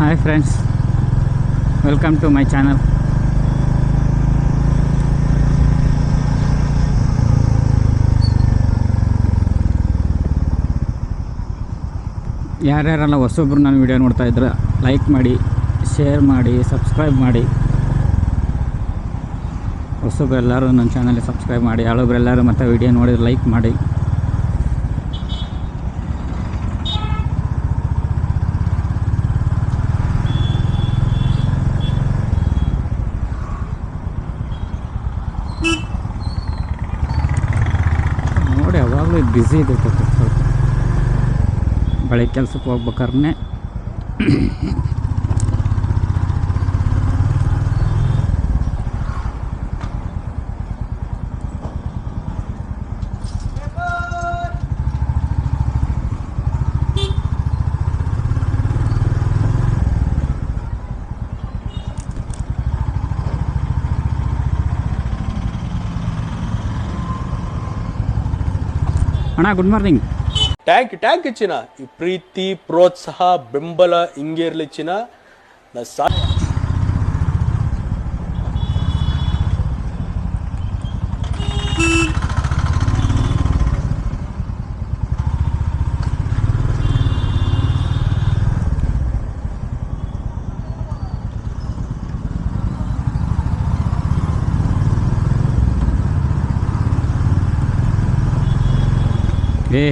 Hi friends, welcome to my channel. ಯಾರ್ಯಾರೆಲ್ಲ ಹೊಸೊಬ್ರು ನನ್ನ ವಿಡಿಯೋ ನೋಡ್ತಾ ಇದ್ರೆ ಲೈಕ್ ಮಾಡಿ, ಶೇರ್ ಮಾಡಿ, ಸಬ್ಸ್ಕ್ರೈಬ್ ಮಾಡಿ. ಹೊಸೊಬ್ರೆಲ್ಲರೂ ನನ್ನ ಚಾನಲ್ಗೆ ಸಬ್ಸ್ಕ್ರೈಬ್ ಮಾಡಿ, ಹಳೊಬ್ರೆಲ್ಲರೂ ಮತ್ತೆ ವಿಡಿಯೋ ನೋಡಿದ್ರೆ ಲೈಕ್ ಮಾಡಿ. ನೋಡಿ, ಯಾವಾಗಲೂ ಬ್ಯುಸಿ ಇದೆ ಸ್ವಲ್ಪ. ಬೆಳಗ್ಗೆ ಕೆಲಸಕ್ಕೆ ಹೋಗ್ಬೇಕಾದ್ರೆ ಅಣ್ಣ, ಗುಡ್ ಮಾರ್ನಿಂಗ್. ಟ್ಯಾಂಕ್ ಚಿನ್ನ. ಈ ಪ್ರೀತಿ, ಪ್ರೋತ್ಸಾಹ, ಬೆಂಬಲ ಹಿಂಗೆ ಇರಲಿ ಚಿನ್ನ. ಹೇ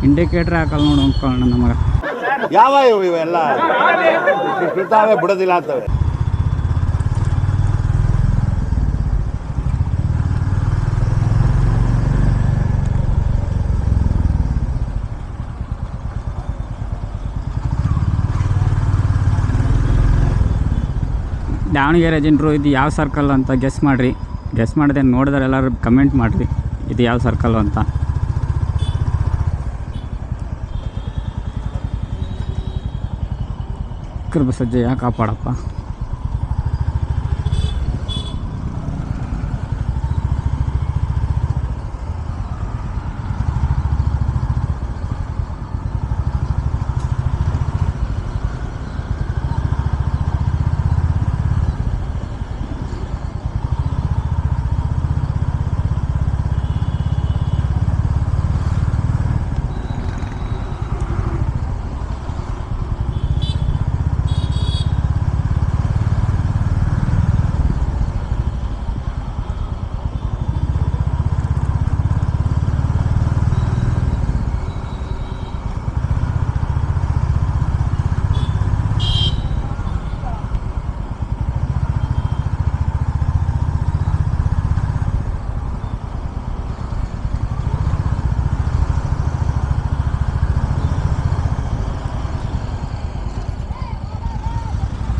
ಇಂಡಿಕೇಟ್ರ್ ಹಾಕಲ್ಲ ನೋಡು ಅಂದ್ಕೊಳ್ಳೋಣ ನಮಗೆ. ಯಾವ ಇವೆಲ್ಲ ಬಿಡ್ತಾವೆ, ಬಿಡೋದಿಲ್ಲ ಅಂತವೆ. ದಾವಣಗೆರೆ ಜನರು ಇದು ಯಾವ ಸರ್ಕಲ್ ಅಂತ ಗೆಸ್ ಮಾಡಿರಿ. ಗೆಸ್ ಮಾಡಿದೆ ನೋಡಿದ್ರೆ ಎಲ್ಲರೂ ಕಮೆಂಟ್ ಮಾಡಿರಿ ಇದು ಯಾವ ಸರ್ಕಲ್ಲು ಅಂತ. ಕೃಪಸಜ್ಜೆಯ ಕಾಪಾಡಪ್ಪ.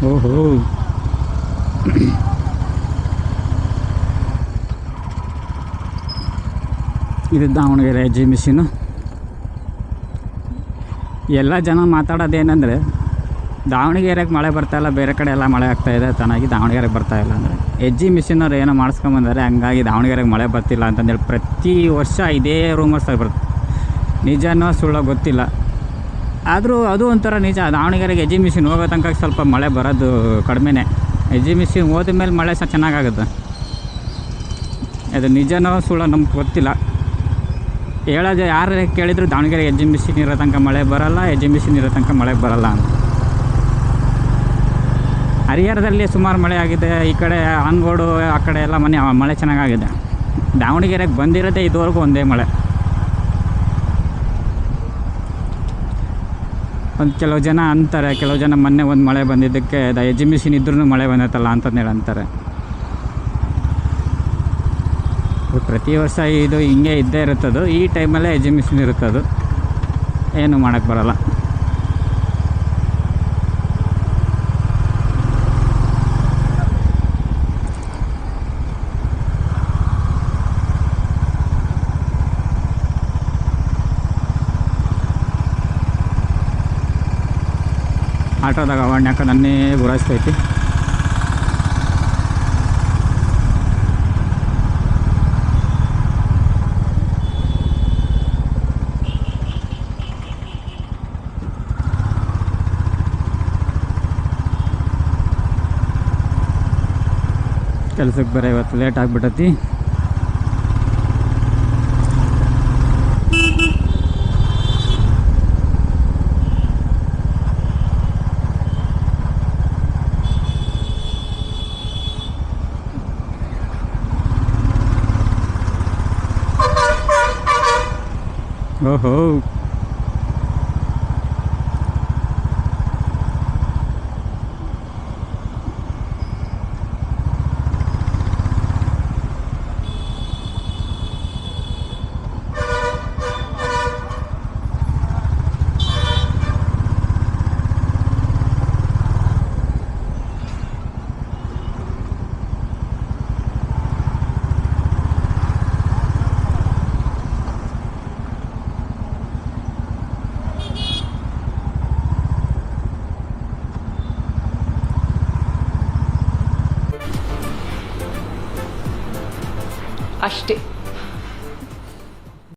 ಓಹೋ, ಇದು ದಾವಣಗೆರೆ ಎಕ್ಸಿಬಿಷನು. ಎಲ್ಲ ಜನ ಮಾತಾಡೋದೇನೆಂದರೆ ದಾವಣಗೆರೆಗೆ ಮಳೆ ಬರ್ತಾಯಿಲ್ಲ, ಬೇರೆ ಕಡೆ ಎಲ್ಲ ಮಳೆ ಆಗ್ತಾಯಿದೆ, ಚೆನ್ನಾಗಿ ದಾವಣಗೆರೆಗೆ ಬರ್ತಾಯಿಲ್ಲ ಅಂದರೆ ಎಕ್ಸಿಬಿಷನವ್ರು ಏನೋ ಮಾಡಿಸ್ಕೊಂಬಂದರೆ ಹಂಗಾಗಿ ದಾವಣಗೆರೆಗೆ ಮಳೆ ಬರ್ತಿಲ್ಲ ಅಂತಂದೇಳಿ ಪ್ರತಿ ವರ್ಷ ಇದೇ ರೂಮರ್ಸ್ ಬರುತ್ತೆ. ನಿಜನೋ ಸುಳ್ಳೋ ಗೊತ್ತಿಲ್ಲ, ಆದರೂ ಅದು ಒಂಥರ ನಿಜ. ದಾವಣಗೆರೆಗೆ ಎಕ್ಸಿಬಿಷನ್ ಹೋಗೋ ತನಕ ಸ್ವಲ್ಪ ಮಳೆ ಬರೋದು ಕಡಿಮೆನೇ. ಎಕ್ಸಿಬಿಷನ್ ಹೋದ ಮೇಲೆ ಮಳೆ ಸಹ ಚೆನ್ನಾಗಾಗುತ್ತೆ. ಅದು ನಿಜನೋ ಸುಳ್ಳೋ ನಮ್ಗೆ ಗೊತ್ತಿಲ್ಲ. ಹೇಳೋದು ಯಾರು ಕೇಳಿದ್ರು ದಾವಣಗೆರೆ ಎಕ್ಸಿಬಿಷನ್ ಇರೋ ತನಕ ಮಳೆ ಬರೋಲ್ಲ, ಎಕ್ಸಿಬಿಷನ್ ಇರೋ ತನಕ ಮಳೆ ಬರೋಲ್ಲ ಅಂತ. ಹರಿಹರದಲ್ಲಿ ಸುಮಾರು ಮಳೆ ಆಗಿದೆ, ಈ ಕಡೆ ಆನ್ಗೋಡು ಆ ಕಡೆ ಎಲ್ಲ ಮಳೆ ಚೆನ್ನಾಗಾಗಿದೆ. ದಾವಣಗೆರೆಗೆ ಬಂದಿರೋದೇ ಇದುವರೆಗೂ ಒಂದೇ ಮಳೆ. ಒಂದು ಕೆಲವು ಜನ ಅಂತಾರೆ, ಕೆಲವು ಜನ ಮೊನ್ನೆ ಒಂದು ಮಳೆ ಬಂದಿದ್ದಕ್ಕೆ ಎಕ್ಸಿಬಿಷನ್ ಇದ್ರೂ ಮಳೆ ಬಂದೈತಲ್ಲ ಅಂತಂದೇಳಿ ಅಂತಾರೆ. ಪ್ರತಿ ವರ್ಷ ಇದು ಹಿಂಗೆ ಇದ್ದೇ ಇರುತ್ತದು. ಈ ಟೈಮಲ್ಲೇ ಎಕ್ಸಿಬಿಷನ್ ಇರುತ್ತದು, ಏನು ಮಾಡೋಕ್ಕೆ ಬರೋಲ್ಲ. ಆಟೋದಾಗ ಅವಾಣ್ಯಾಕ ನನ್ನೇ ಗುರಾಯಿಸ್ತೈತಿ. ಕೆಲ್ಸಕ್ಕೆ ಬೇರೆ ಇವತ್ತು ಲೇಟ್ ಆಗಿಬಿಟ್ಟತಿ. ಓಹೋ, ಅಷ್ಟೇ.